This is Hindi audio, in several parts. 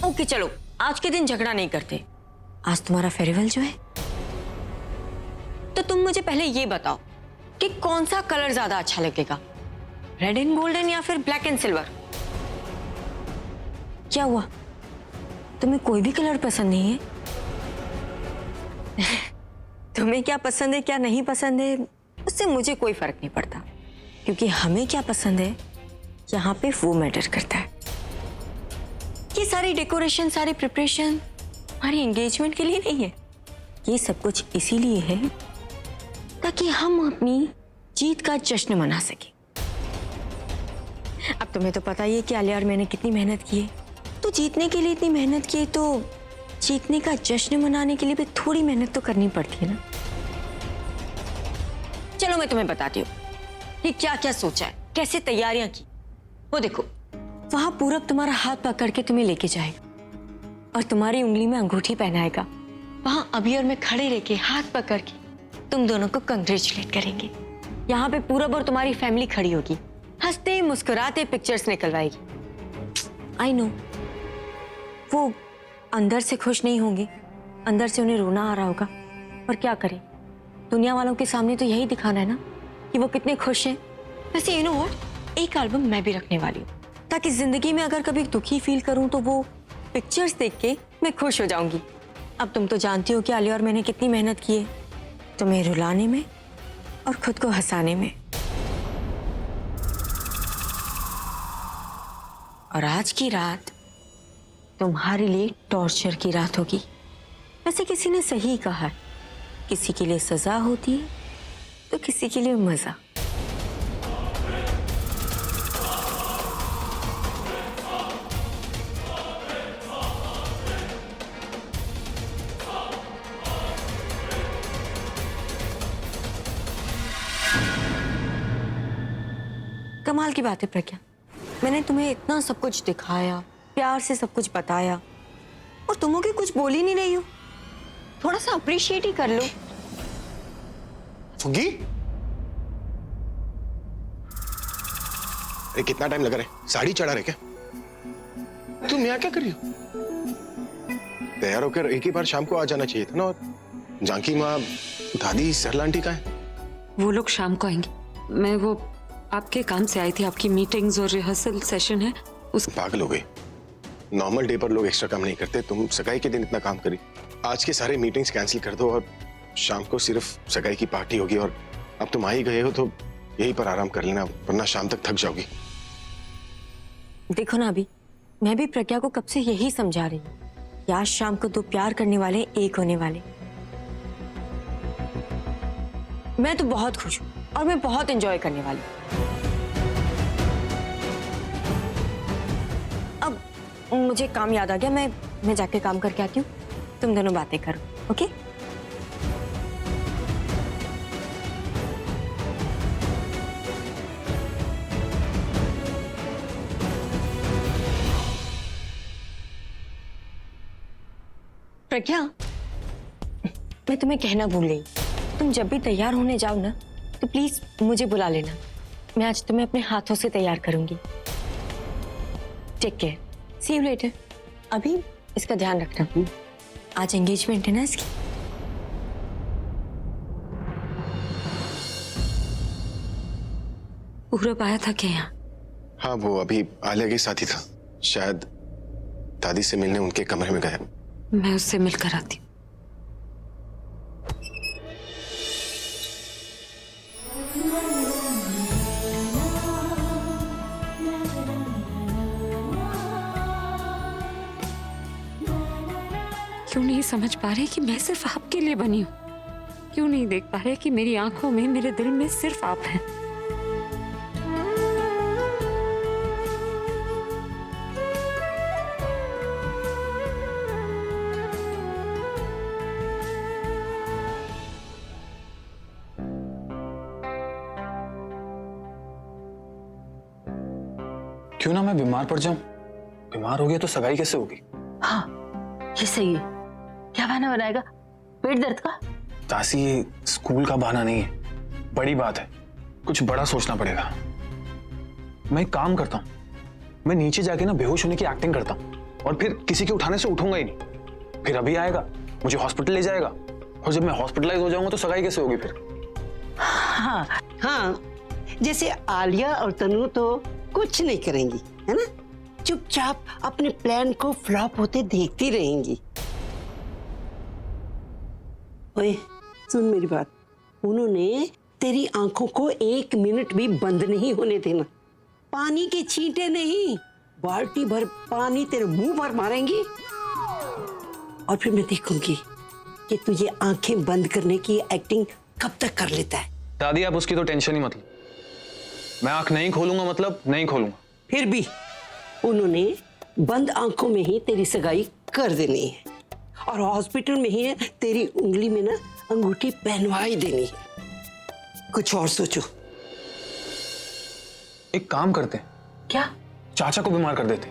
ओके चलो, आज के दिन झगड़ा नहीं करते। आज तुम्हारा फेयरवेल जो है, तो तुम मुझे पहले ये बताओ कि कौन सा कलर ज्यादा अच्छा लगेगा, रेड एंड गोल्डन या फिर ब्लैक एंड सिल्वर? क्या हुआ, तुम्हें कोई भी कलर पसंद नहीं है? तुम्हें क्या पसंद है क्या नहीं पसंद है उससे मुझे कोई फर्क नहीं पड़ता, क्योंकि हमें क्या पसंद है यहाँ पे वो मैटर करता है। ये सारी डेकोरेशन, सारी प्रिपरेशन हमारी एंगेजमेंट के लिए नहीं है। ये सब कुछ इसीलिए है ताकि हम अपनी जीत का जश्न मना सकें। अब तुम्हें तो पता ही है कि आलिया और मैंने कितनी मेहनत की है, तो जीतने के लिए इतनी मेहनत की है, तो जीतने का जश्न मनाने के लिए भी थोड़ी मेहनत तो करनी पड़ती है ना। चलो मैं तुम्हें बताती हूँ कि क्या क्या सोचा है, कैसे तैयारियां की। वो देखो, वहां पूरब तुम्हारा हाथ पकड़ के तुम्हें लेके जाएगा और तुम्हारी उंगली में अंगूठी पहनाएगा। वहां अभी और मैं खड़े रह के हाथ पकड़ के तुम दोनों को कंग्रेचुलेट करेंगे। यहाँ पे पूरब और तुम्हारी फैमिली खड़ी होगी, हंसते मुस्कुराते पिक्चर्स निकलवाएगी। आई नो वो अंदर से खुश नहीं होंगे, अंदर से उन्हें रोना आ रहा होगा, पर क्या करें, दुनिया वालों के सामने तो यही दिखाना है ना कि वो कितने खुश हैं। वैसे यू नो व्हाट, एक एल्बम मैं भी रखने वाली हूँ, ताकि जिंदगी में अगर कभी दुखी फील करूं तो वो पिक्चर्स देख के मैं खुश हो जाऊंगी। अब तुम तो जानती हो कि आलिया और मैंने कितनी मेहनत की है तुम्हें रुलाने में और खुद को हंसाने में। और आज की रात तुम्हारे लिए टॉर्चर की रात होगी। वैसे किसी ने सही कहा है, किसी के लिए सजा होती है तो किसी के लिए मजा। कमाल की बात है प्रज्ञा, मैंने तुम्हें इतना सब कुछ दिखाया, प्यार से सब कुछ बताया, और तुम लोग कुछ बोल ही नहीं रही हो। थोड़ा सा अप्रिशिएट ही कर लो। फुग्गी, अरे कितना टाइम लगा रहे, साड़ी चढ़ा रहे क्या? तुम यहाँ क्या कर रही हो? तैयार होकर एक ही बार शाम को आ जाना चाहिए था ना। और जानकी माँ, दादी, सरला आंटी कहाँ है? वो लोग शाम को आएंगे। मैं वो आपके काम से आई थी, आपकी मीटिंग्स और रिहर्सल सेशन है उस। पागल हो गई, नॉर्मल डे पर लोग एक्स्ट्रा काम नहीं करते, तुम सगाई के दिन इतना काम करी। आज के सारे मीटिंग्स कैंसिल कर दो और शाम को सिर्फ सगाई की पार्टी होगी। और अब तुम आ ही गए हो तो यहीं पर आराम कर लेना, वरना शाम तक थक जाओगी। देखो ना, अभी मैं भी प्रज्ञा को कब से यही समझा रही हूँ कि आज शाम को दो प्यार करने वाले एक होने वाले। मैं तो बहुत खुश हूँ और मैं बहुत एंजॉय करने वाली हूँ। अब मुझे काम याद आ गया, मैं जाके काम करके आती हूँ, तुम दोनों बातें करो, ओके? प्रज्ञा, मैं तुम्हें कहना भूल गई, तुम जब भी तैयार होने जाओ ना तो प्लीज मुझे बुला लेना। मैं आज तुम्हें अपने हाथों से तैयार करूंगी। Take care, see you later. अभी इसका ध्यान रखना, आज एंगेजमेंट है ना इसकी। पूरब आया था क्या यहाँ? हाँ, वो अभी आलिया के साथ ही था, शायद दादी से मिलने उनके कमरे में गया। मैं उससे मिलकर आती हूँ। क्यों नहीं समझ पा रहे कि मैं सिर्फ आपके लिए बनी हूँ? क्यों नहीं देख पा रहे कि मेरी आंखों में, मेरे दिल में सिर्फ आप हैं? क्यों ना मैं बीमार पड़ जाऊं? बीमार हो गया तो सगाई कैसे होगी? हाँ, ये सही है। क्या बहाना बनाएगा? पेट दर्द का? तासी, ये स्कूल का बहाना नहीं है, बड़ी बात है, कुछ बड़ा सोचना पड़ेगा। मैं एक काम करता हूँ, मैं नीचे जाके ना बेहोश होने की एक्टिंग करता हूँ, और फिर किसी के उठाने से उठूंगा ही नहीं। फिर अभी आएगा, मुझे हॉस्पिटल ले जाएगा, और जब मैं हॉस्पिटलाइज हो जाऊंगा तो सगाई कैसे होगी फिर? हाँ हाँ, जैसे आलिया और तनु तो कुछ नहीं करेंगी, है ना, चुपचाप अपने प्लान को फ्लॉप होते देखती रहेंगी। ओए सुन मेरी बात, उन्होंने तेरी आंखों को 1 मिनट भी बंद नहीं होने देना। पानी के छींटे नहीं, बाल्टी भर पानी तेरे मुंह पर मारेंगी, और फिर मैं देखूंगी कि तू ये आंखें बंद करने की एक्टिंग कब तक कर लेता है। दादी आप उसकी तो टेंशन ही मत लो, मैं आंख नहीं खोलूंगा, मतलब नहीं खोलूंगा। फिर भी उन्होंने बंद आंखों में ही तेरी सगाई कर देनी है, और हॉस्पिटल में ही तेरी उंगली में ना अंगूठी पहनवा ही देनी है। कुछ और सोचो। एक काम करते हैं, क्या? चाचा को बीमार कर देते।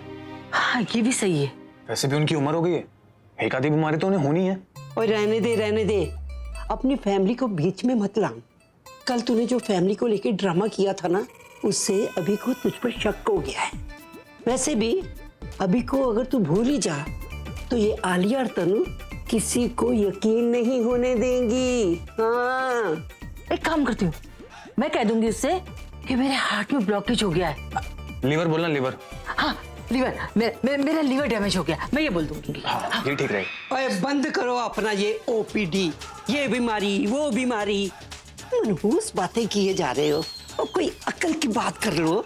हाँ ये भी सही है। वैसे भी उनकी उम्र हो गई है, एक आधी बीमारी तो उन्हें होनी है। और रहने दे, अपनी फैमिली को बीच में मत ला। कल तूने जो फैमिली को लेके ड्रामा किया था ना, उससे अभी को तुझ पर शक हो गया है। वैसे भी अभी को अगर तू भूल ही जा तो ये आलिया और तनु किसी को यकीन नहीं होने देंगी। हाँ, एक काम करती हूँ, मैं कह दूंगी उससे कि मेरे हार्ट में ब्लॉकेज हो गया है। लीवर बोलना, लीवर। हाँ लीवर, मेरा लीवर डैमेज हो गया, मैं ये बोल दूंगी। हाँ ये ठीक रहेगा। ओए बंद करो अपना ये ओपीडी, ये बीमारी वो बीमारी, मनहूस बातें किए जा रहे हो, और कोई अक्ल की बात कर लो।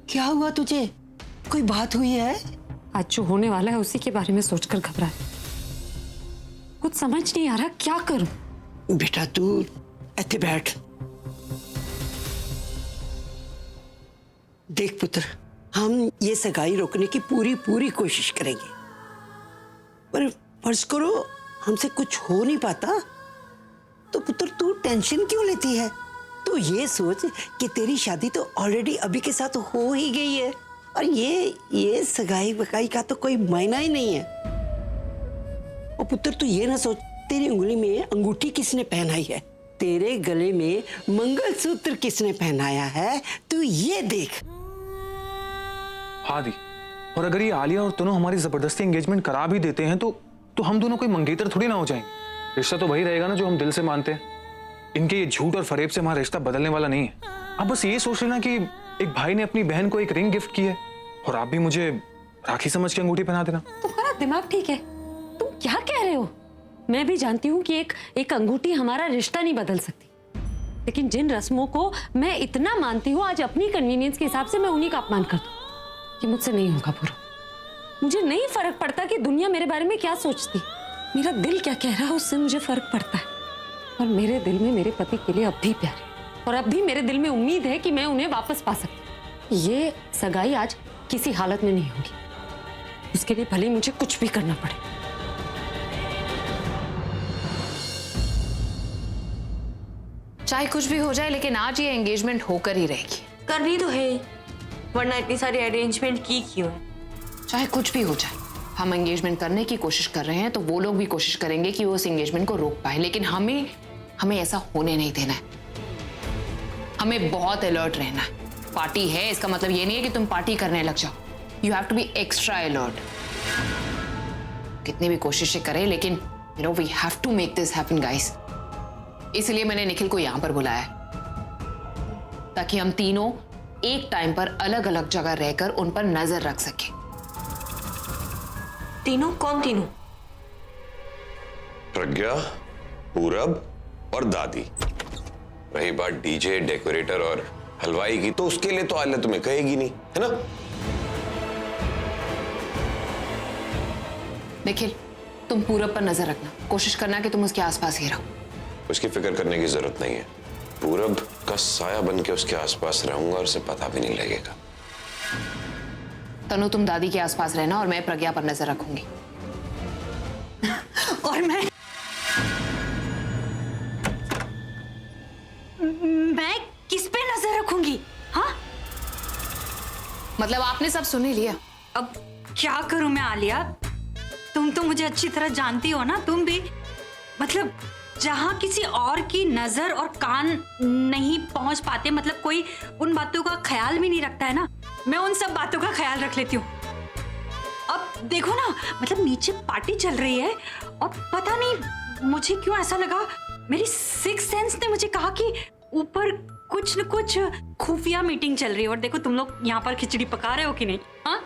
क्या हुआ तुझे, कोई बात हुई है? आज जो होने वाला है उसी के बारे में सोचकर घबरा, कुछ समझ नहीं आ रहा क्या करूं। बेटा तू ऐसे बैठ। देख पुत्र, हम ये सगाई रोकने की पूरी कोशिश करेंगे, पर फर्ज करो हमसे कुछ हो नहीं पाता, तो पुत्र तू टेंशन क्यों लेती है? तू ये सोच कि तेरी शादी तो ऑलरेडी अभी के साथ हो ही गई है, और ये सगाई वगाई का तो कोई मायना ही नहीं है। और पुत्र तू ये ना सोच तेरी उंगली में अंगूठी किसने पहनाई है, तेरे गले में मंगलसूत्र किसने पहनाया है, तू ये देख। हाँ दी, और अगर ये आलिया और तनु हमारी जबरदस्ती एंगेजमेंट करा भी देते हैं तो हम दोनों कोई मंगेतर थोड़ी ना हो जाएंगे। रिश्ता तो वही रहेगा ना जो हम दिल से मानते हैं। इनके ये झूठ और फरेब से हमारा रिश्ता बदलने वाला नहीं है। आप बस ये सोच लेना कि एक भाई ने अपनी बहन को एक रिंग गिफ्ट की है, और आप भी मुझे राखी समझ के अंगूठी पहना देना। तुम्हारा दिमाग ठीक है? तुम क्या कह रहे हो? मैं भी जानती हूँ कि एक अंगूठी हमारा रिश्ता नहीं बदल सकती, लेकिन जिन रस्मों को मैं इतना मानती हूँ, आज अपनी कन्वीनियंस के हिसाब से मैं उन्हीं का अपमान कर दूँ, ये मुझसे नहीं होगा पूरा। मुझे नहीं फर्क पड़ता कि दुनिया मेरे बारे में क्या सोचती, मेरा दिल क्या कह रहा है उससे मुझे फर्क पड़ता है। और मेरे दिल में मेरे पति के लिए अब भी प्यार है, और अब भी मेरे दिल में उम्मीद है कि मैं उन्हें वापस पा सकती। ये सगाई आज किसी हालत में नहीं होगी, उसके लिए भले मुझे कुछ भी करना पड़े। चाहे कुछ भी हो जाए, लेकिन आज ये एंगेजमेंट होकर ही रहेगी। करनी तो है, वरना इतनी सारी अरेंजमेंट की क्यों है? चाहे कुछ भी हो जाए, हम एंगेजमेंट करने की कोशिश कर रहे हैं, तो वो लोग भी कोशिश करेंगे कि वो उस एंगेजमेंट को रोक पाए, लेकिन हमें ऐसा होने नहीं देना है। हमें बहुत अलर्ट रहना है। पार्टी है, इसका मतलब ये नहीं है कि तुम पार्टी करने लग जाओ। You have to be extra alert. कितनी भी कोशिशें करें, लेकिन you know we have to make this happen guys. इसलिए मैंने निखिल को यहां पर बुलाया, ताकि हम तीनों एक टाइम पर अलग अलग जगह रहकर उन पर नजर रख सकें। तीनों? कौन तीनों? प्रज्ञा, पूरब और दादी। रही बात डीजे, डेकोरेटर और हलवाई की, तो उसके लिए तो आलिया तुम्हें कहेगी नहीं, है ना? निखिल, तुम पूरब पर नजर रखना, कोशिश करना कि तुम उसके आसपास ही रहो। उसकी फिक्र करने की जरूरत नहीं है। पूरब का साया बन के उसके आसपास रहूंगा और उसे पता भी नहीं लगेगा। तनु, तुम दादी के आसपास रहना और मैं प्रज्ञा पर नजर रखूंगी। और मैं किस पे नजर रखूंगी? हाँ, मतलब आपने सब सुन ही लिया। अब क्या करूं मैं आलिया? तुम तो मुझे अच्छी तरह जानती हो ना, तुम भी मतलब जहाँ किसी और की नजर और कान नहीं पहुंच पाते, मतलब कोई उन बातों का ख्याल भी नहीं रखता है ना, मैं उन सब बातों का ख्याल रख लेती हूँ। अब देखो ना, मतलब नीचे पार्टी चल रही है और पता नहीं मुझे क्यों ऐसा लगा, मेरी सिक्स सेंस ने मुझे कहा कि ऊपर कुछ न कुछ खुफिया मीटिंग चल रही है। और देखो तुम लोग यहाँ पर खिचड़ी पका रहे हो कि नहीं? हाँ,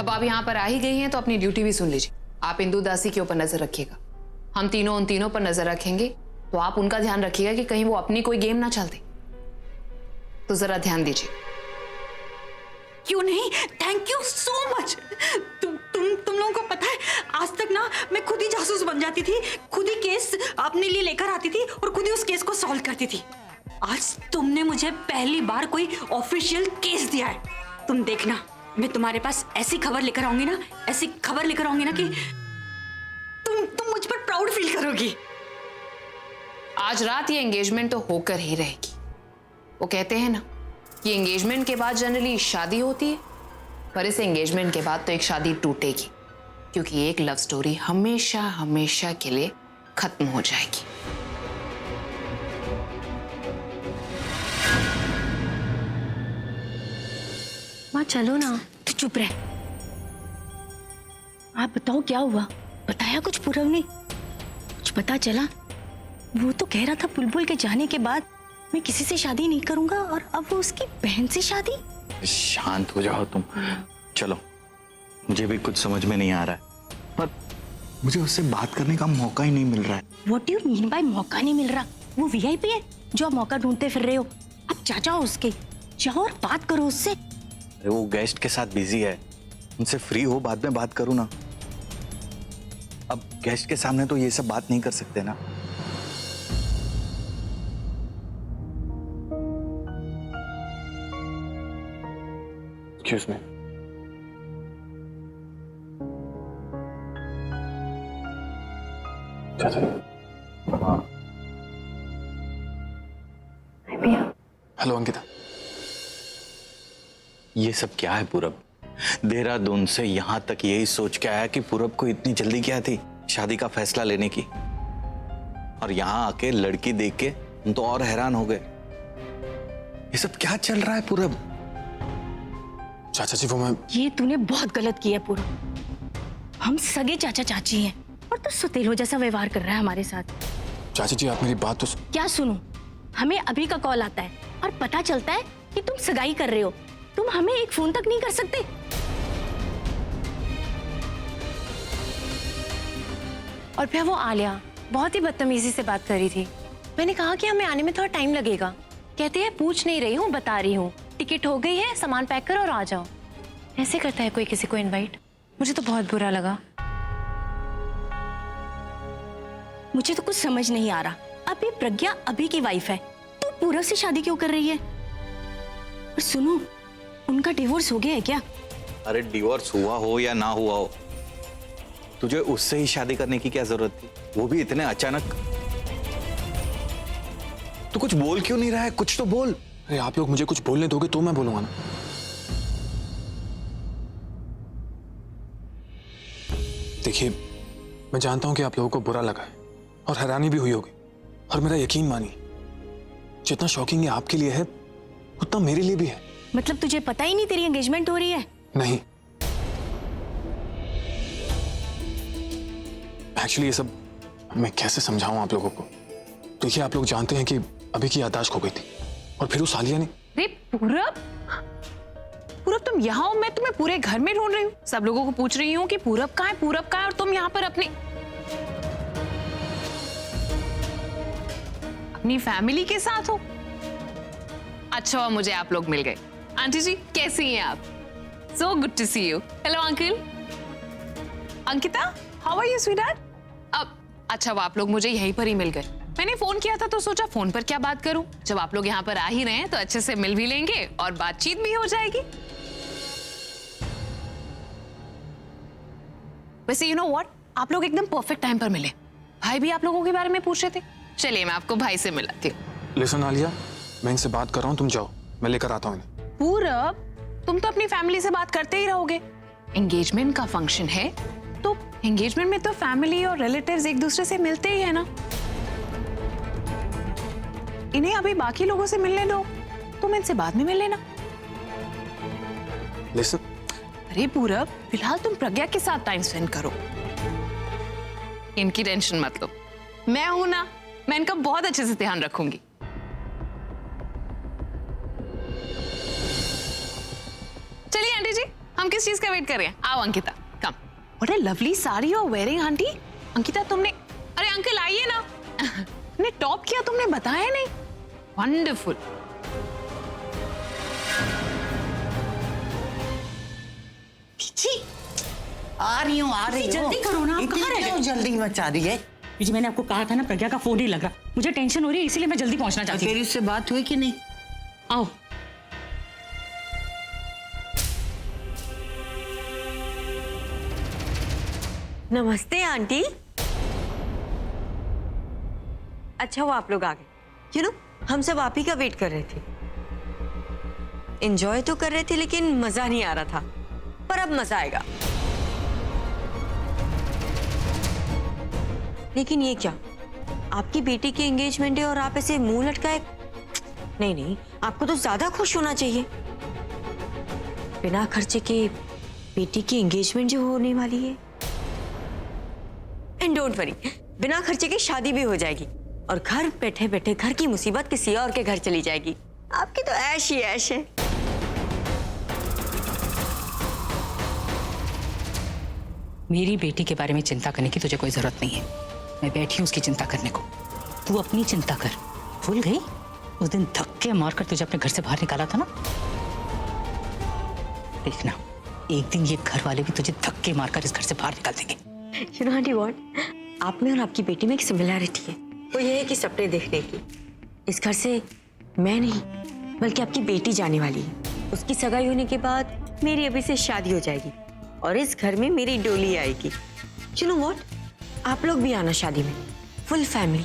अब आप यहाँ पर आ ही गई हैं तो अपनी ड्यूटी भी सुन लीजिए। आप इंदु दासी के ऊपर नजर रखिएगा, हम तीनों उन तीनों पर नजर रखेंगे, तो आप उनका ध्यान रखिएगा कि कहीं वो अपनी कोई गेम ना चलते, तो जरा ध्यान दीजिए। क्यों नहीं, थैंक यू सो मच। तुम लोगों को पता है, आज तक ना मैं खुद ही जासूस बन जाती थी, खुद ही केस अपने लिए लेकर आती थी और खुद ही उस केस को सॉल्व करती थी। आज तुमने मुझे पहली बार कोई ऑफिशियल केस दिया है। तुम देखना, मैं तुम्हारे पास ऐसी खबर लेकर आऊंगी ना, ऐसी खबर लेकर आऊंगी ना कि तुम मुझ पर प्राउड फील करोगी। आज रात ये एंगेजमेंट तो होकर ही रहेगी। वो कहते हैं ना कि एंगेजमेंट के बाद जनरली शादी होती है, पर इस एंगेजमेंट के बाद तो एक शादी टूटेगी, क्योंकि एक लव स्टोरी हमेशा हमेशा के लिए खत्म हो जाएगी। माँ चलो ना। तू चुप रह। आप बताओ क्या हुआ? बताया कुछ पूरब ने? कुछ पता चला? वो तो कह रहा था बुलबुल के जाने के बाद मैं किसी से शादी नहीं करूंगा, और अब वो उसकी बहन से शादी। शांत हो जाओ तुम। चलो, मुझे भी कुछ समझ में नहीं आ रहा है, पर मुझे उससे बात करने का मौका ही नहीं मिल रहा है। What do you mean by मौका नहीं मिल रहा? वो VIP है जो आप मौका ढूंढते फिर रहे हो। अब चाचा हो उसके, जाओ और बात करो उससे। अरे वो गेस्ट के साथ बिजी है, उनसे फ्री हो बाद में बात करूँ ना। अब गेस्ट के सामने तो ये सब बात नहीं कर सकते ना। Excuse me. चाचा। हेलो अंकिता। ये सब क्या है पूरब? देहरादून से यहाँ तक यही सोच के आया कि पूरब को इतनी जल्दी क्या थी शादी का फैसला लेने की, और यहाँ आके लड़की देख के हम तो और हैरान हो गए। ये सब क्या चल रहा है पूरब? चाचा जी वो मैं ये तूने बहुत गलत किया पूरब। हम सगे चाचा चाची हैं और तू सुतेलो जैसा व्यवहार कर रहा है हमारे साथ। चाचा जी आप मेरी बात तो क्या सुनूं? हमें अभी का कॉल आता है और पता चलता है कि तुम सगाई कर रहे हो। तुम हमें एक फोन तक नहीं कर सकते? और फिर वो आलिया बहुत ही बदतमीजी से बात कर रही थी। मैंने कहा कि हमें आने में थोड़ा टाइम लगेगा। कहते हैं पूछ नहीं रही हूँ, बता रही हूँ। टिकट हो गई है, सामान पैक करो और आ जाओ। ऐसे करता है कोई किसी को इनवाइट? मुझे तो बहुत बुरा लगा। मुझे तो कुछ समझ नहीं आ रहा। अब ये प्रज्ञा अभी की वाइफ है, तू पूरब से शादी क्यों कर रही है? और सुनो, उनका डिवोर्स हो गया है क्या? अरे डिवोर्स हुआ हो या ना हुआ हो, तुझे उससे ही शादी करने की क्या जरूरत थी, वो भी इतने अचानक? तू कुछ बोल क्यों नहीं रहा है? कुछ तो बोल। अरे आप लोग मुझे कुछ बोलने दोगे तो मैं बोलूंगा ना। देखिए मैं जानता हूं कि आप लोगों को बुरा लगा है और हैरानी भी हुई होगी, और मेरा यकीन मानिए जितना शॉकिंग ये आपके लिए है उतना मेरे लिए भी है। मतलब तुझे पता ही नहीं तेरी एंगेजमेंट हो रही है? नहीं, एक्चुअली ये सब मैं कैसे समझाऊं आप लोगों को। देखिए आप लोग जानते हैं कि अभी की याददाश्त खो गई थी, और फिर उस आलिया ने। अरे पूरब, पूरब तुम यहाँ हो, मैं तुम्हें पूरे घर में ढूंढ रही हूँ, सब लोगों को पूछ रही हूँ कि पूरब कहाँ है, पूरब कहाँ है, और तुम यहाँ पर अपनी फैमिली के साथ हो। अच्छा मुझे आप लोग मिल गए। आंटी जी कैसी हैं आप? So good to see you. Hello uncle. Ankita how are you sweetheart? अब अच्छा वो आप लोग मुझे यहीं पर ही मिल गए। मैंने फोन किया था तो सोचा फोन पर क्या बात करूं, जब आप लोग यहाँ पर आ ही रहे हैं तो अच्छे से मिल भी लेंगे और बातचीत भी हो जाएगी। वैसे यू नो व्हाट, आप लोग एकदम परफेक्ट टाइम पर मिले। भाई भी आप लोगों के बारे में पूछ रहे थे। चलिए मैं आपको भाई से मिलाती हूँ। लिसन आलिया, मैं इनसे बात कर रहा हूँ, तुम जाओ, मैं लेकर आता हूँ इन्हें। पूरब तुम तो अपनी फैमिली से बात करते ही रहोगे। एंगेजमेंट का फंक्शन है तो एंगेजमेंट में तो फैमिली और रिलेटिव्स एक दूसरे से मिलते ही है ना। इन्हें अभी बाकी लोगों से मिलने दो, तुम इनसे बाद में मिल लेना। लिसन, अरे पूरब, फिलहाल तुम प्रज्ञा के साथ टाइम स्पेंड करो। इनकी टेंशन मत लो, मैं हूं ना, मैं इनका बहुत अच्छे से ध्यान रखूंगी। चलिए आंटी जी, हम किस चीज का वेट कर रहे हैं? आओ Ankita, come. What a lovely sari you are wearing aunty. Ankita तुमने, अरे अंकल आइए ना। तुमने टॉप किया, तुमने बताया नहीं। वंडरफुल। आ रही हूँ, आ रही हूँ। जल्दी करो ना, आप कहाँ रह गए? क्यों जल्दी मचा रही है? जी मैंने आपको कहा था ना, प्रज्ञा का फोन नहीं लग रहा, मुझे टेंशन हो रही है, इसीलिए मैं जल्दी पहुंचना चाहती हूँ। तेरी उससे बात हुई कि नहीं? आओ। नमस्ते आंटी। अच्छा वो आप लोग आ गए। यू नो हम सब आप ही का वेट कर रहे थे। एंजॉय तो कर रहे थे लेकिन मजा नहीं आ रहा था, पर अब मजा आएगा। लेकिन ये क्या, आपकी बेटी की एंगेजमेंट है और आप ऐसे मुंह लटकाए? नहीं नहीं, आपको तो ज्यादा खुश होना चाहिए। बिना खर्चे के बेटी की एंगेजमेंट जो होने वाली है। एंड डोंट वरी, बिना खर्चे के शादी भी हो जाएगी और घर बैठे बैठे घर की मुसीबत किसी और के घर चली जाएगी। आपकी तो ऐश ही ऐश है। मेरी बेटी के बारे में चिंता करने की तुझे कोई जरूरत नहीं है। मैं बैठी हूँ उसकी चिंता करने को, तू अपनी चिंता कर। भूल गई उस दिन धक्के मारकर तुझे अपने घर से बाहर निकाला था ना? देखना एक दिन ये घर वाले भी तुझे धक्के मारकर इस घर से बाहर निकाल देंगे। You know आंटी व्हाट, आप में और आपकी बेटी में एक सिमिलैरिटी है, वो ये है कि सपने देखने की। इस घर से मैं नहीं बल्कि आपकी बेटी जाने वाली है। उसकी सगाई होने के बाद मेरी अभी से शादी हो जाएगी और इस घर में मेरी डोली आएगी। You know what, आप लोग भी आना शादी में, फुल फैमिली,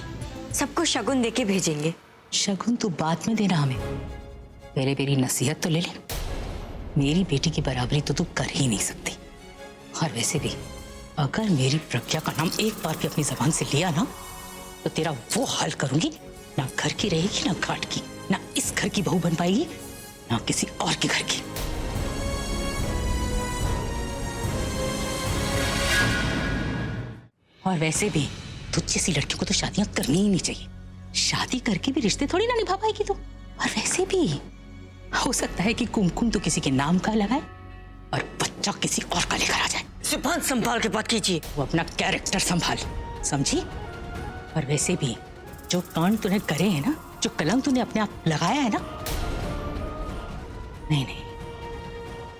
सबको शगुन देके भेजेंगे। शगुन तू बाद में देना, हमें पहले मेरी नसीहत तो ले ले। मेरी बेटी की बराबरी तो तू कर ही नहीं सकती। और वैसे भी अगर मेरी प्रज्ञा का नाम एक बार भी अपनी जबान से लिया ना, तो तेरा वो हाल करूंगी, ना घर की रहेगी ना घाट की, ना इस घर की बहू बन पाएगी ना किसी और के घर की। और वैसे भी तुझ जैसी लड़कियों को तो शादियां करनी ही नहीं चाहिए। शादी करके भी रिश्ते थोड़ी ना निभा पाएगी तू। और वैसे भी हो सकता है कि कुमकुम तो किसी के नाम का लगाए और बच्चा किसी और का लेकर आ जाए। जुबान संभाल के बात कीजिए। वो अपना कैरेक्टर संभाल, समझी? और वैसे भी जो कांड तूने करे हैं ना, जो कलंक तूने अपने आप लगाया है ना, नहीं नहीं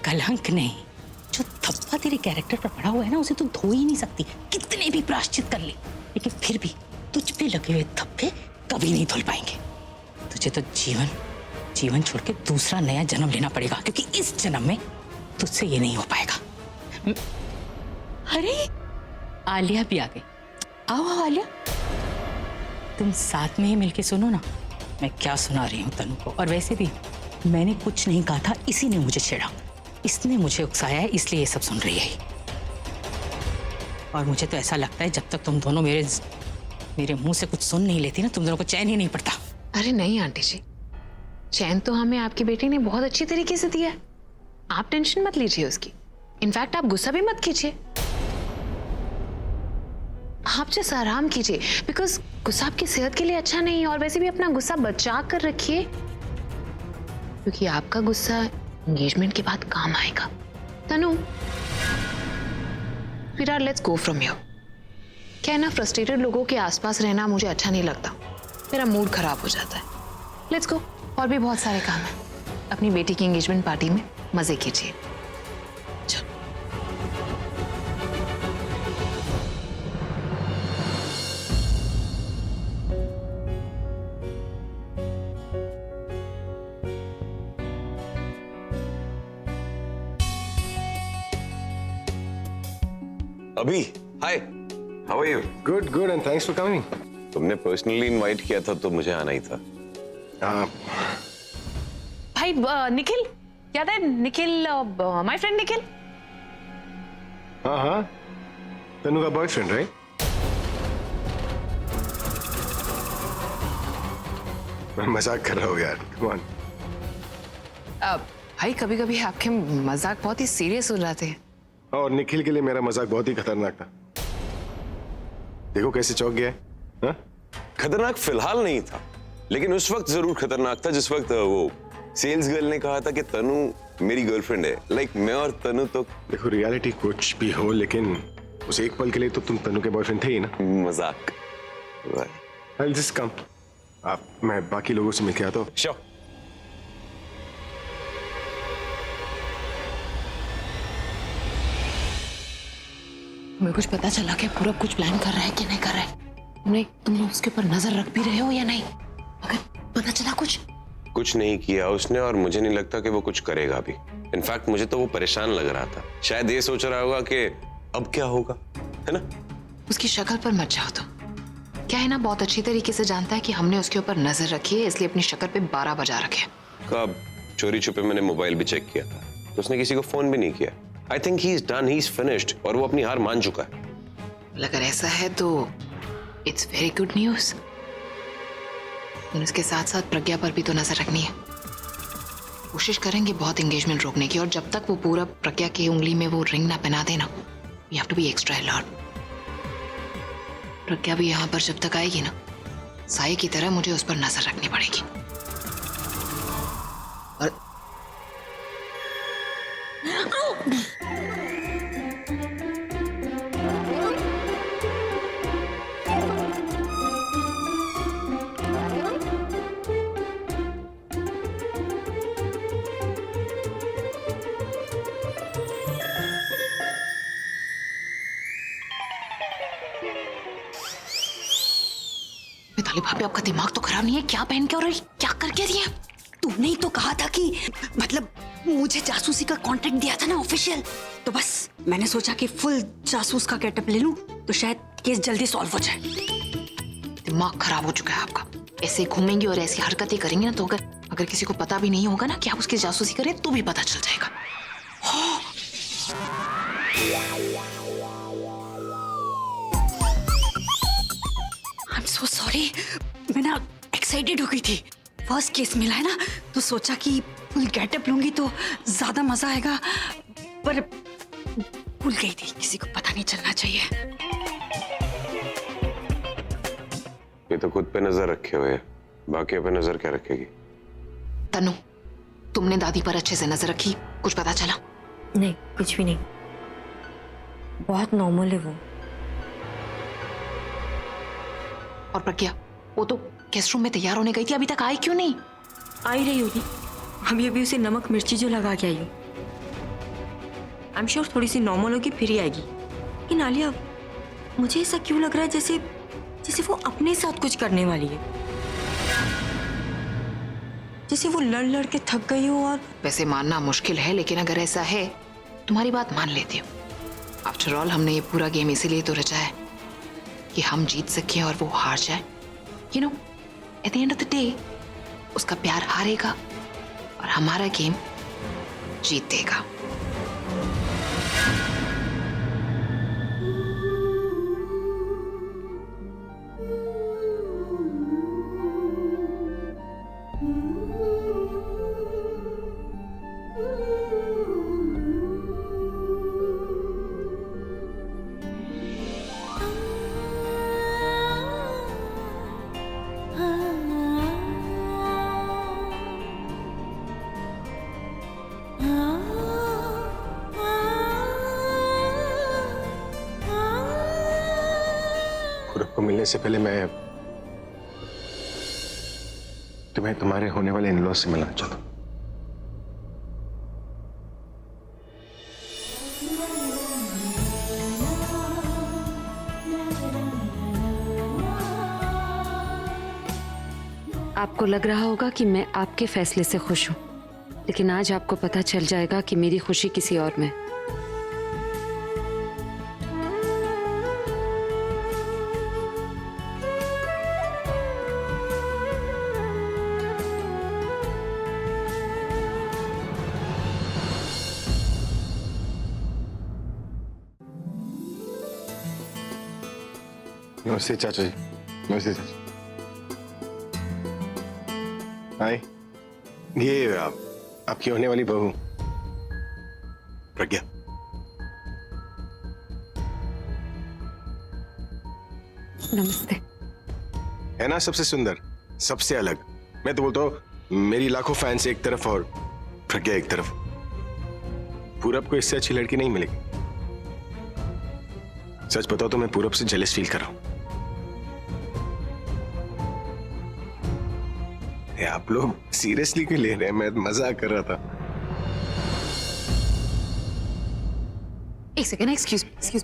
कलंक नहीं, जो थप्पा तेरे कैरेक्टर पर पड़ा हुआ है ना, उसे तू धो ही नहीं सकती, कितने भी प्रायश्चित कर ले, लेकिन फिर भी तुझ पे लगे हुए थप्पे कभी नहीं धुल पाएंगे। तुझे तो जीवन छोड़ के दूसरा नया जन्म लेना पड़ेगा, क्योंकि इस जन्म में तुझसे ये नहीं हो पाएगा। अरे आलिया भी आ गई। आओ आओ आलिया, तुम साथ में ही मिलके सुनो ना मैं क्या सुना रही हूँ तनु को। और वैसे भी मैंने कुछ नहीं कहा था, इसी ने मुझे छेड़ा, इसने मुझे उकसाया है, इसलिए ये सब सुन रही है। और मुझे तो ऐसा लगता है जब तक तुम दोनों मेरे मुंह से कुछ सुन नहीं लेती ना, तुम दोनों को चैन ही नहीं पड़ता। अरे नहीं आंटी जी, चैन तो हमें आपकी बेटी ने बहुत अच्छी तरीके से दिया है। आप टेंशन मत लीजिए उसकी। इनफैक्ट आप गुस्सा भी मत कीजिए, आप जैसे आराम कीजिए, बिकॉज गुस्सा आपकी सेहत के लिए अच्छा नहीं है। और वैसे भी अपना गुस्सा बचा कर रखिए, क्योंकि आपका गुस्सा एंगेजमेंट के बाद काम आएगा। Tanu, Virat, let's go from here. क्या है ना, फ्रस्ट्रेटेड लोगों के आसपास रहना मुझे अच्छा नहीं लगता, मेरा मूड खराब हो जाता है। लेट्स गो, और भी बहुत सारे काम हैं। अपनी बेटी की एंगेजमेंट पार्टी में मजे कीजिए। अभी hi, how are you? Good good and thanks for coming. तुमने पर्सनली इनवाइट किया था तो मुझे आना ही था। भाई निखिल, याद है निखिल, माय फ्रेंड निखिल। हाँ हाँ, तनु का बॉयफ्रेंड, राइट? मैं मजाक कर रहा हूँ यार, कम ऑन। भाई कभी कभी आपके मजाक बहुत ही सीरियस हो जाते हैं। और निखिल के लिए मेरा मजाक बहुत ही खतरनाक था। देखो कैसे चौंक गया है, हाँ? खतरनाक फिलहाल नहीं था, लेकिन उस वक्त जरूर खतरनाक था जिस वक्त वो सेल्स गर्ल ने कहा था कि तनु मेरी गर्लफ्रेंड है। लाइक मैं और तनु तो देखो रियलिटी कुछ भी हो, लेकिन उस एक पल के लिए तो तुम तनु के बॉयफ्रेंड थे ही ना। मजाक। I'll just come. मैं बाकी लोगों से मिलके आता हूँ। श्योर। हमें कुछ पता चला कि पूरा कुछ प्लान कर रहा है कि नहीं कर रहा है? तुम लोग उसके ऊपर नजर रख भी रहे हो या नहीं? अगर पता चला कुछ नहीं किया उसने, और मुझे नहीं लगता कि वो कुछ करेगा भी। इनफैक्ट मुझे तो वो परेशान लग रहा था। शायद ये सोच रहा होगा कि अब क्या होगा, है ना? उसकी शक्ल पर मत जाओ। तो क्या है ना, बहुत अच्छी तरीके से जानता है कि हमने उसके ऊपर नजर रखी है, इसलिए अपनी शक्ल पे 12 बजा रखे। कब चोरी छुपे मैंने मोबाइल भी चेक किया था, तो उसने किसी को फोन भी नहीं किया। I think he is done, he is finished, और वो अपनी हार मान चुका है। अगर ऐसा है तो इट्स वेरी गुड न्यूज। उसके साथ साथ प्रज्ञा पर भी तो नजर रखनी है। कोशिश करेंगे बहुत एंगेजमेंट रोकने की, और जब तक वो पूरा प्रज्ञा की उंगली में वो रिंग ना पहना देना, we have to be extra alert. Pragya भी यहाँ पर जब तक आएगी ना, साये की तरह मुझे उस पर नजर रखनी पड़ेगी। और मिताली भाभी, आपका दिमाग तो खराब नहीं है? क्या पहन के और क्या करके दिया? तुमने ही तो कहा था कि मतलब मुझे जासूसी का कॉन्ट्रैक्ट दिया था ना ऑफिशियल, तो बस मैंने सोचा कि फुल जासूस का गेटअप ले लूं तो शायद केस जल्दी सॉल्व हो जाए। दिमाग खराब हो चुका है आपका। ऐसे घूमेंगे और ऐसी हरकतें करेंगे ना, तो अगर किसी को पता भी नहीं होगा ना कि आप उसकी जासूसी करें, तो भी पता चल जाएगा। आई एम सो सॉरी, मैं ना एक्साइटेड हो गई थी। फर्स्ट केस मिला है ना, तो सोचा कि फुल गेटअप लूंगी तो ज्यादा मजा आएगा, पर भूल गई थी, किसी को पता नहीं चलना चाहिए। ये तो खुद पे नजर रखे हुए है, बाकी पे नजर क्या रखेगी? तनु, तुमने दादी पर अच्छे से नजर रखी? कुछ पता चला? नहीं, कुछ भी नहीं, बहुत नॉर्मल है वो। और प्रज्ञा, वो तो गेस्ट रूम में तैयार होने गई थी, अभी तक आई क्यों नहीं? आ ही रही होगी, अभी उसे नमक मिर्ची जो लगा के आई हो। आई एम श्योर थोड़ी सी नॉर्मल होगी फिर ही आएगी। लेकिन आलिया, मुझे ऐसा क्यों लग रहा है जैसे जैसे वो अपने साथ कुछ करने वाली है, जैसे वो लड़ लड़ के थक गई हो। और वैसे मानना मुश्किल है, लेकिन अगर ऐसा है, तुम्हारी बात मान लेती हूँ। आफ्टर ऑल हमने ये पूरा गेम इसीलिए तो रचा है कि हम जीत सकें और वो हार जाए। You know, at the end of the day उसका प्यार हारेगा और हमारा गेम जीतेगा। पूरब को मिलने से पहले मैं तुम्हें तुम्हारे होने वाले इन-लॉ से मिलना चाहता हूं। आपको लग रहा होगा कि मैं आपके फैसले से खुश हूं, लेकिन आज आपको पता चल जाएगा कि मेरी खुशी किसी और में। नमस्ते चाचा जी। नमस्ते चाचा। हाय, ये आपकी होने वाली बहू प्रज्ञा। नमस्ते। है ना सबसे सुंदर, सबसे अलग। मैं तो बोलता हूँ मेरी लाखों फैंस एक तरफ और प्रज्ञा एक तरफ। पूरब को इससे अच्छी लड़की नहीं मिलेगी। सच बताओ तो मैं पूरब से जेलस फील कर रहा हूं। आप लोग सीरियसली क्यों ले रहे हैं? मैं मजाक कर रहा था। एक सेकेंड, एक्सक्यूज।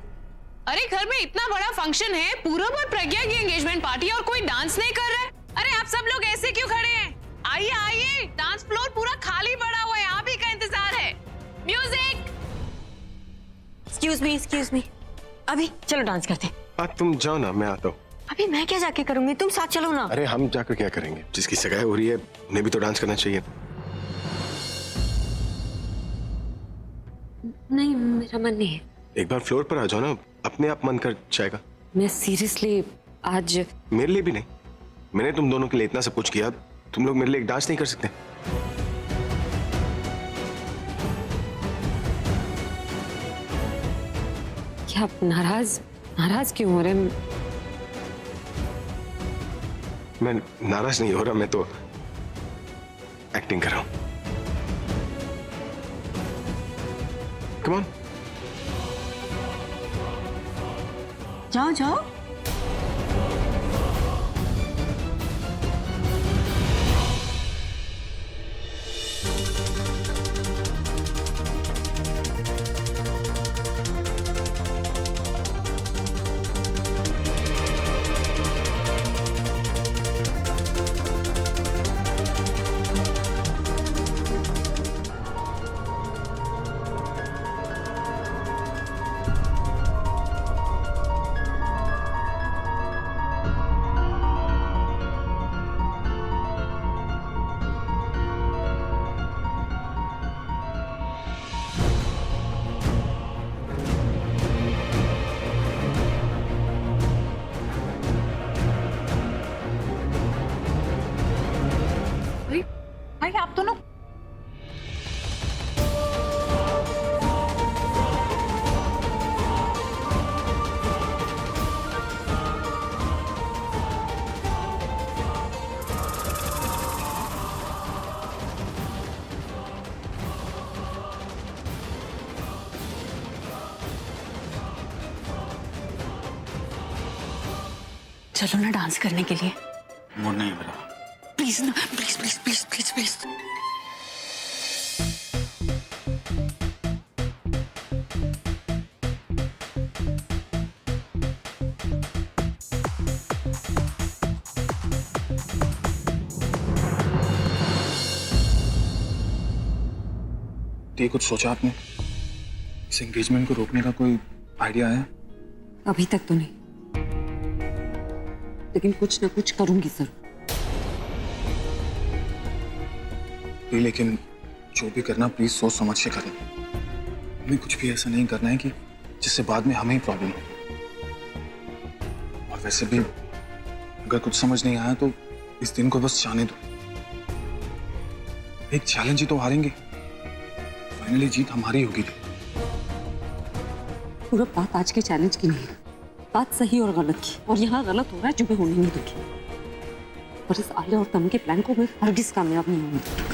अरे घर में इतना बड़ा फंक्शन है, पूरब और प्रज्ञा की एंगेजमेंट पार्टी, और कोई डांस नहीं कर रहा है। अरे आप सब लोग ऐसे क्यों खड़े हैं? आइए आइए, डांस फ्लोर पूरा खाली पड़ा हुआ है, आप ही का इंतजार है। म्यूजिक। Excuse me. अभी चलो डांस करते हैं। आप तुम जाओ ना, मैं आता हूँ। अभी मैं क्या जाके करूंगी, तुम साथ चलो ना। अरे हम जाकर क्या करेंगे? जिसकी सगाई हो रही है उन्हें भी तो डांस करना चाहिए। नहीं, मेरा मन नहीं है। एक बार फ्लोर पर आ जाओ ना, अपने आप मन कर जाएगा। मैं सीरियसली आज मेरे लिए भी नहीं। मैंने तुम दोनों के लिए इतना सब कुछ किया, तुम लोग मेरे लिए एक डांस नहीं कर सकते? क्या आप नाराज क्यों हो रहे हैं? मैं नाराज नहीं हो रहा, मैं तो एक्टिंग कर रहा हूं। कम ऑन, जाओ। भाई आप दोनों चलो ना डांस करने के लिए। मूड नहीं मेरा। प्लीज ना, प्लीज। ये कुछ सोचा आपने? इस एंगेजमेंट को रोकने का कोई आइडिया है? अभी तक तो नहीं, लेकिन कुछ ना कुछ करूंगी जरूर। लेकिन जो भी करना प्लीज सोच समझ के करना। हमें कुछ भी ऐसा नहीं करना है कि जिससे बाद में हमें ही प्रॉब्लम हो। और वैसे भी अगर कुछ समझ नहीं आया तो इस दिन को बस जाने दो। एक चैलेंज ही तो हारेंगे, फाइनली जीत हमारी होगी। पूरा बात आज के चैलेंज की नहीं है, बात सही और गलत की, और यहाँ गलत हो रहा है जो मैं होने नहीं दूंगी। और इस आलिया और तनु के प्लान को मैं हरगिज कामयाब नहीं होने दूंगी।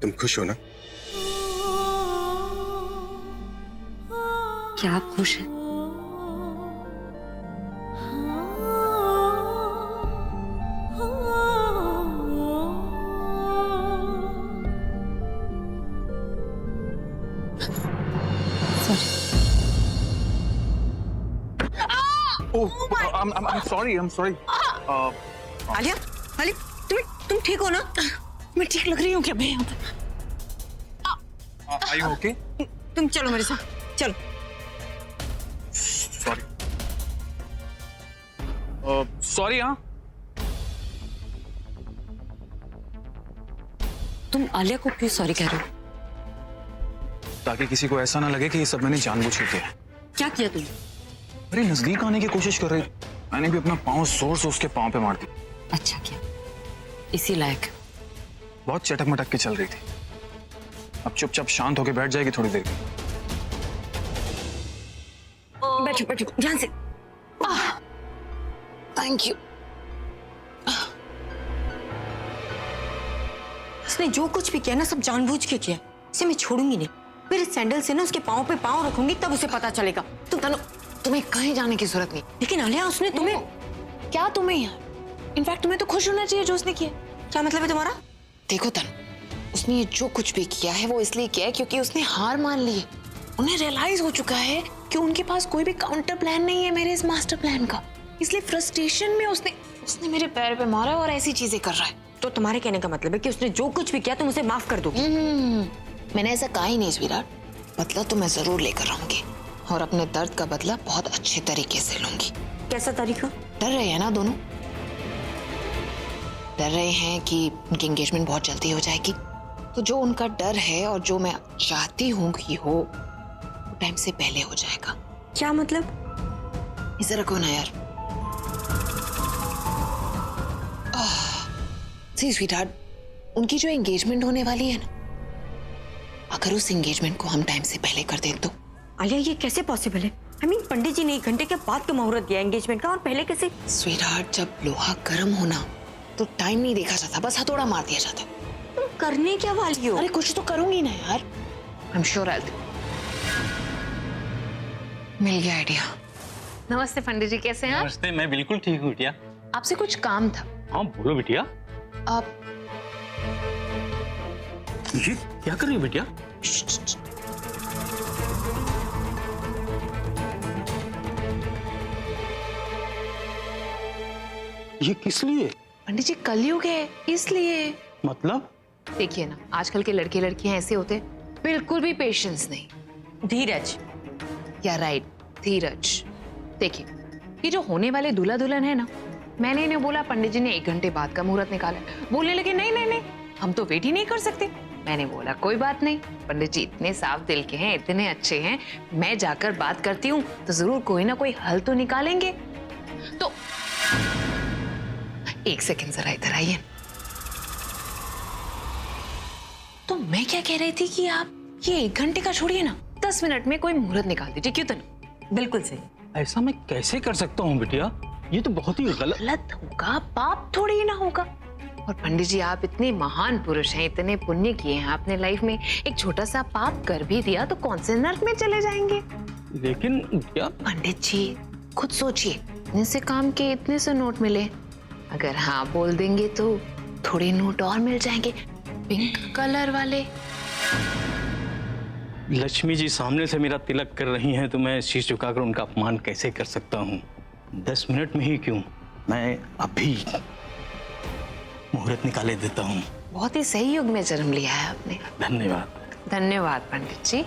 तुम खुश हो ना? क्या आप खुश हैं? I'm sorry. आलिया, आलिया, तुम ठीक हो ना? मैं ठीक लग रही हूँ क्या मैं यहाँ पर? Are you okay? तुम चलो मेरे साथ, चलो। Sorry, हाँ। तुम आलिया को क्यों सॉरी कह रहे हो? ताकि किसी को ऐसा ना लगे कि ये सब मैंने जानबूझ के किया है। क्या किया तुमने? अरे नजदीक आने की कोशिश कर रही, मैंने भी अपना पाँव जोर से उसके पाँव पे मार दी। अच्छा किया, इसी लायक। बहुत चटक मटक के चल रही थी, अब चुपचाप शांत होके बैठ जाएगी थोड़ी देर। बैठो बैठो, ध्यान से। Thank you. इसने जो कुछ भी किया ना सब जानबूझ के किया, इसे मैं छोड़ूंगी नहीं। मेरे सैंडल से ना उसके पाँव पे पाँव रखूंगी, तब उसे पता चलेगा। तुम्हें कहीं जाने की जरूरत नहीं। लेकिन आलिया, उसने तुम्हें क्या तुम्हें यार? इनफैक्ट तुम्हें तो खुश होना चाहिए जो उसने किया। क्या मतलब है तुम्हारा? देखो तनु, उसने ये जो कुछ भी किया है वो इसलिए किया है क्योंकि उसने हार मान ली है। उन्हें रियलाइज हो चुका है कि उनके पास कोई भी काउंटर प्लान नहीं है मेरे इस मास्टर प्लान का। इसलिए फ्रस्ट्रेशन में उसने मेरे पैर पे मारा और ऐसी चीजें कर रहा है। तो तुम्हारे कहने का मतलब है कि उसने जो कुछ भी किया तुम उसे माफ कर दोगी? मैंने ऐसा कहा ही नहीं स्वीटहार्ट। बदला तो मैं जरूर लेकर रहूंगी और अपने दर्द का बदला बहुत अच्छे तरीके से लूंगी। कैसा तरीका? डर रहे हैं ना दोनों? डर रहे हैं कि उनकी एंगेजमेंट बहुत जल्दी हो जाएगी। तो जो उनका डर है और जो मैं चाहती हूँ कि हो, वो टाइम से पहले हो जाएगा। क्या मतलब? इसे रखो ना यार। सी स्वीटहार्ट, उनकी जो एंगेजमेंट होने वाली है ना, अगर उस एंगेजमेंट को हम टाइम से पहले कर दें तो? आलिया, ये कैसे पॉसिबल है? पंडित जी ने 1 घंटे के बाद का मुहूर्त दिया एंगेजमेंट का, और पहले कैसे? स्वीटहार्ट, जब लोहा गर्म होना तो टाइम नहीं देखा जाता, बस हथौड़ा मार दिया जाता। तुम करने क्या वाली हो? अरे कुछ तो करूंगी ना यार। आई एम श्योर आई मिल गया आइडिया। नमस्ते पंडित जी, कैसे हैं आप? नमस्ते, मैं बिल्कुल ठीक हूँ बिटिया। आपसे कुछ काम था। हाँ बोलो बिटिया। आप ये क्या कर रही हो बिटिया? ये किस लिए? पंडित जी, कलयुग है इसलिए। मतलब? देखिए ना, आजकल के लड़के लड़कियां ऐसे होते हैं, बिल्कुल भी पेशेंस नहीं। धीरज। या राइट, धीरज। देखिए, ये जो होने वाले दूल्हा दुल्हन है ना, मैंने इन्हें बोला पंडित जी ने 1 घंटे बाद का मुहूर्त निकाला। बोलने लगे नहीं नहीं नहीं, हम तो वेट ही नहीं कर सकते। मैंने बोला कोई बात नहीं, पंडित जी इतने साफ दिल के हैं, इतने अच्छे हैं, मैं जाकर बात करती हूँ तो जरूर कोई ना कोई हल तो निकालेंगे। तो 1 सेकंड जरा इधर आइए। तो मैं क्या कह रही थी कि आप ये 1 घंटे का छोड़िए ना, 10 मिनट में कोई मुहूर्त निकाल दीजिए। क्यों तनु? बिल्कुल सही। ऐसा मैं कैसे कर सकता हूँ बिटिया? ये तो बहुत ही गलत होगा, पाप थोड़ी ना होगा। और पंडित जी, आप इतने महान पुरुष हैं, इतने पुण्य किए हैं आपने लाइफ में, एक छोटा सा पाप कर भी दिया तो कौन से नर्क में चले जाएंगे? लेकिन क्या? पंडित जी खुद सोचिए, इतने से काम के इतने से नोट मिले, अगर हाँ बोल देंगे तो थोड़े नोट और मिल जाएंगे, पिंक कलर वाले। लक्ष्मी जी सामने से मेरा तिलक कर रही हैं तो मैं शीश झुकाकर उनका अपमान कैसे कर सकता हूँ? 10 मिनट में ही क्यों, मैं अभी मुहूर्त निकाले देता हूँ। बहुत ही सही युग में जन्म लिया है आपने। धन्यवाद। धन्यवाद पंडित जी।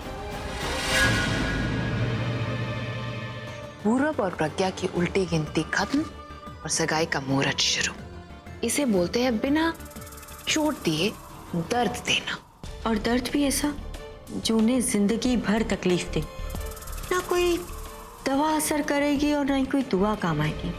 पूरब और प्रज्ञा की उल्टी गिनती खत्म और सगाई का मुहूर्त शुरू। इसे बोलते हैं बिना चोट दिए दर्द देना। और दर्द भी ऐसा जो उन्हें जिंदगी भर तकलीफ दे। ना कोई दवा असर करेगी और ना ही कोई दुआ काम आएगी।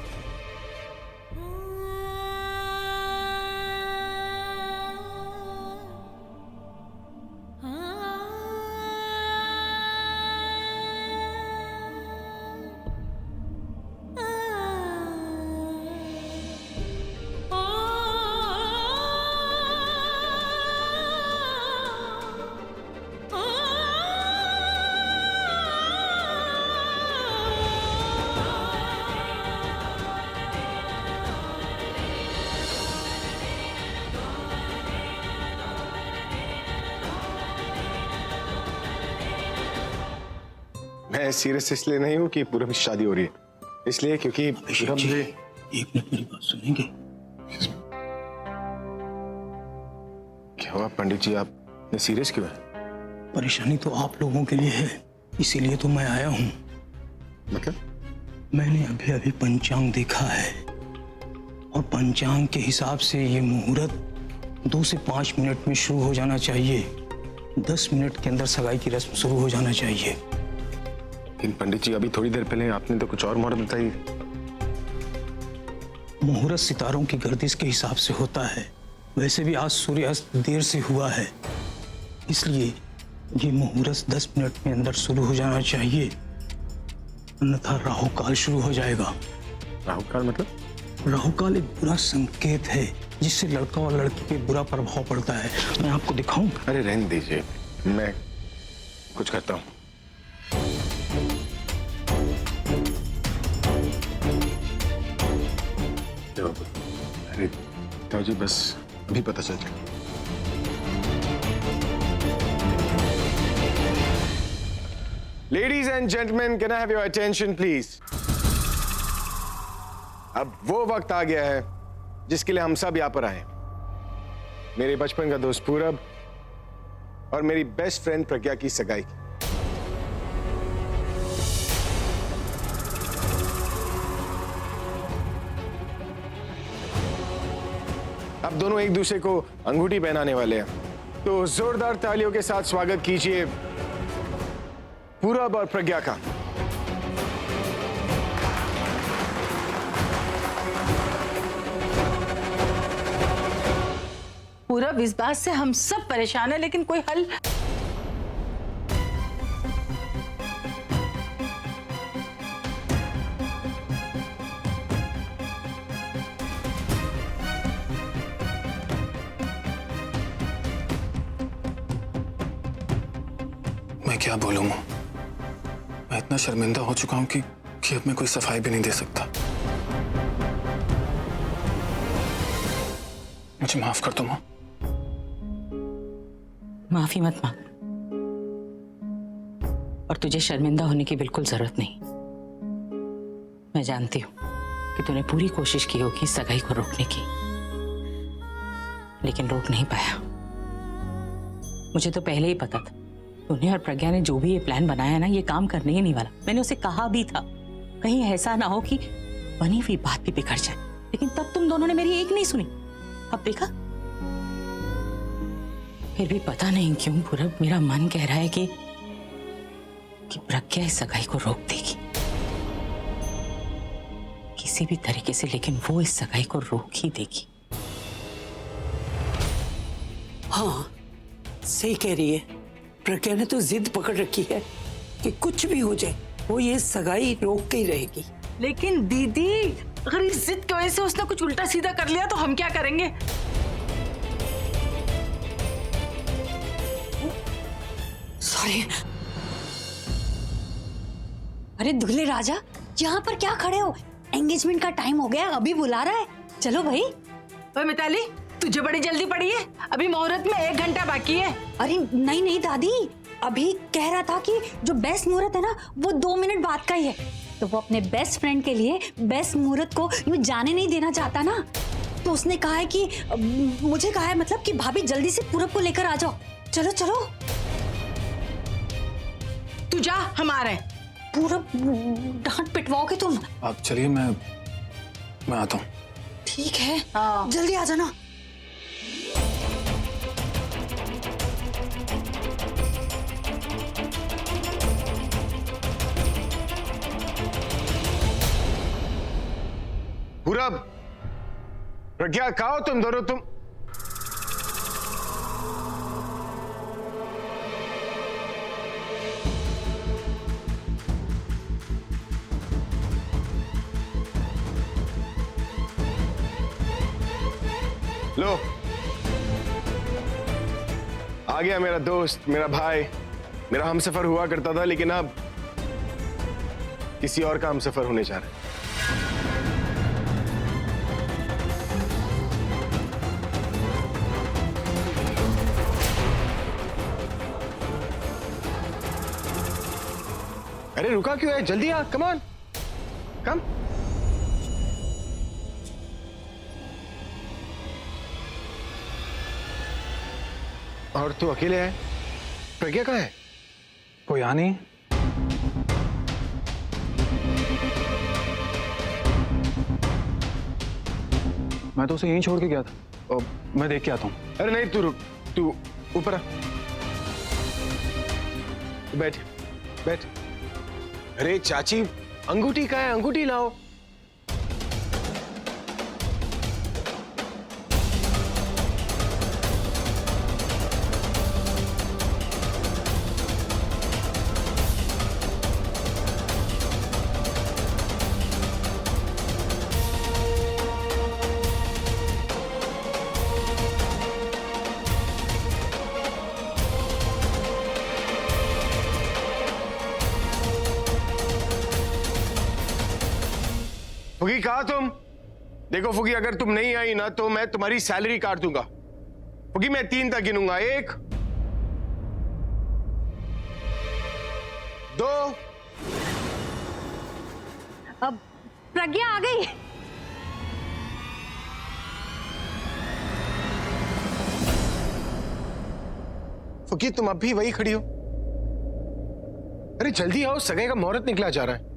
मैं सीरियस इसलिए नहीं हूँ कि पूरब की शादी हो रही है, इसलिए क्योंकि अभिषेक जी, एक मिनट मेरी बात सुनेंगे? क्या हुआ पंडित जी, आप सीरियस क्यों है? परेशानी तो आप लोगों के लिए है, इसीलिए तो मैं आया हूँ। मतलब? मैंने अभी अभी पंचांग देखा है और पंचांग के हिसाब से ये मुहूर्त 2 से 5 मिनट में शुरू हो जाना चाहिए। 10 मिनट के अंदर सगाई की रस्म शुरू हो जाना चाहिए। लेकिन पंडित जी, अभी थोड़ी देर पहले आपने तो कुछ और मुहूर्त बताई। मुहूर्त सितारों की गर्दिश के हिसाब से होता है। वैसे भी आज सूर्यास्त देर से हुआ है, इसलिए ये मुहूर्त 10 मिनट में अंदर शुरू हो जाना चाहिए, अन्यथा राहु काल शुरू हो जाएगा। राहु काल मतलब? राहु काल एक बुरा संकेत है जिससे लड़का और लड़की पे बुरा प्रभाव पड़ता है। मैं आपको दिखाऊं? अरे रहने दीजिए, मैं कुछ करता हूँ। अरे ताऊ जी, बस अभी पता चल जाएगा। Ladies and gentlemen, can I have your attention, please? अब वो वक्त आ गया है जिसके लिए हम सब यहां पर आए हैं। मेरे बचपन का दोस्त पूरब और मेरी बेस्ट फ्रेंड प्रज्ञा की सगाई की। अब दोनों एक दूसरे को अंगूठी पहनाने वाले हैं, तो जोरदार तालियों के साथ स्वागत कीजिए पूरब और प्रज्ञा का। पूरब, इस बात से हम सब परेशान हैं, लेकिन कोई हल? मैं क्या बोलूं मां? मैं इतना शर्मिंदा हो चुका हूं कि अब मैं कोई सफाई भी नहीं दे सकता। मुझे माफ कर दो मां। माफी मत मांग, और तुझे शर्मिंदा होने की बिल्कुल जरूरत नहीं। मैं जानती हूं कि तूने पूरी कोशिश की होगी सगाई को रोकने की, लेकिन रोक नहीं पाया। मुझे तो पहले ही पता था तूने और प्रज्ञा ने जो भी ये प्लान बनाया ना, ये काम करने ही नहीं वाला। मैंने उसे कहा भी था, कहीं ऐसा ना हो कि बनी हुई बात भी बिगड़ जाए, लेकिन तब तुम दोनों ने मेरी एक नहीं सुनी। अब देखा? फिर भी पता नहीं क्यों पूरब, मेरा मन कह रहा है कि प्रज्ञा इस सगाई को रोक देगी किसी भी तरीके से, लेकिन वो इस सगाई को रोक ही देगी। हाँ, सही कह रही है। प्रज्ञा ने तो जिद पकड़ रखी है कि कुछ भी हो जाए वो ये सगाई रोक के ही रहेगी। लेकिन दीदी, अगर इस जिद की वजह से उसने कुछ उल्टा सीधा कर लिया तो हम क्या करेंगे? सॉरी। अरे दूल्हे राजा, यहाँ पर क्या खड़े हो? एंगेजमेंट का टाइम हो गया, अभी बुला रहा है। चलो भाई। ओए मिताली, तुझे बड़ी जल्दी पड़ी है? अभी मुहूर्त में 1 घंटा बाकी है। अरे नहीं नहीं दादी, अभी कह रहा था कि जो बेस्ट मुहूर्त है ना, वो 2 मिनट बाद का ही है। तो वो अपने बेस्ट फ्रेंड के लिए बेस्ट मुहूर्त को यूं जाने नहीं देना चाहता ना, तो उसने कहा है कि मुझे कहा है मतलब कि भाभी जल्दी से पूरब को लेकर आ जाओ। चलो चलो। तू जा, हम आ रहे हैं। पूरब, डांट पिटवाओगे तुम। आप चलिए, मैं आता हूँ। ठीक है, जल्दी आ जाना। पूरब, प्रज्ञा, कहाँ हो तुम दोनों? तुम लो, आ गया मेरा दोस्त, मेरा भाई, मेरा हमसफर हुआ करता था, लेकिन अब किसी और का हमसफर होने जा रहा है। अरे रुका क्यों है? जल्दी आ, कम ऑन, कम। और तू अकेले है? प्रज्ञा कहाँ है? वो यहाँ नहीं। मैं तो उसे यहीं छोड़ के गया था। मैं देख के आता हूँ। अरे नहीं, तू रुक, तू ऊपर आ, बैठ बैठ। अरे चाची, अंगूठी कहाँ है? अंगूठी लाओ। फुगी, कहा तुम? देखो फुगी, अगर तुम नहीं आई ना तो मैं तुम्हारी सैलरी काट दूंगा। फुगी, मैं 3 तक गिनूंगा। 1 2। अब प्रज्ञा आ गई। फुगी, तुम अब भी वही खड़ी हो? अरे जल्दी आओ, सगाई का मुहूर्त निकला जा रहा है।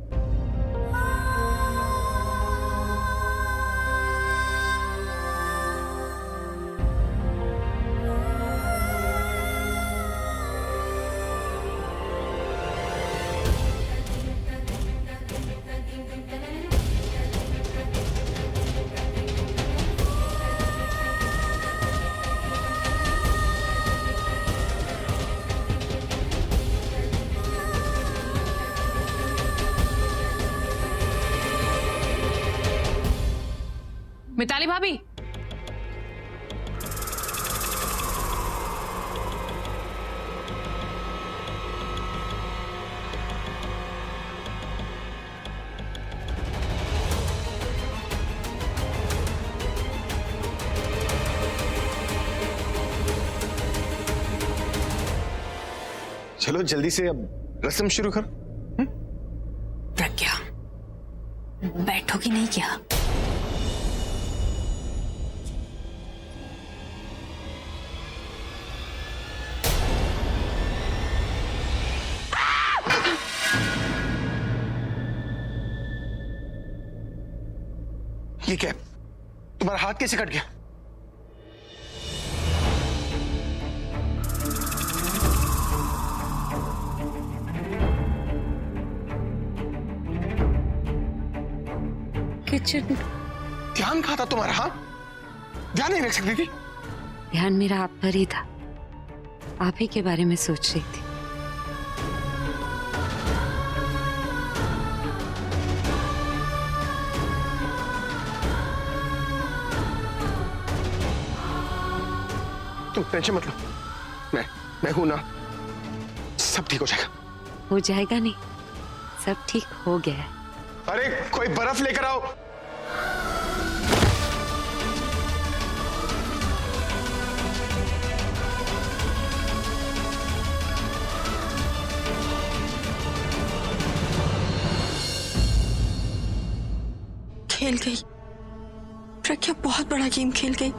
मिताली भाभी, चलो जल्दी से अब रस्म शुरू कर। प्रज्ञा, बैठोगी नहीं क्या? ये क्या? तुम्हारा हाथ कैसे कट गया? किचन। ध्यान कहाँ था तुम्हारा? हाँ, ध्यान नहीं रख सकती थी? ध्यान मेरा आप पर ही था। आप ही के बारे में सोच रही थी। तुम टेंशन मत लो, मैं हूं ना, सब ठीक हो जाएगा। हो जाएगा नहीं, सब ठीक हो गया है। अरे कोई बर्फ लेकर आओ। खेल गई प्रज्ञा, बहुत बड़ा गेम खेल गई।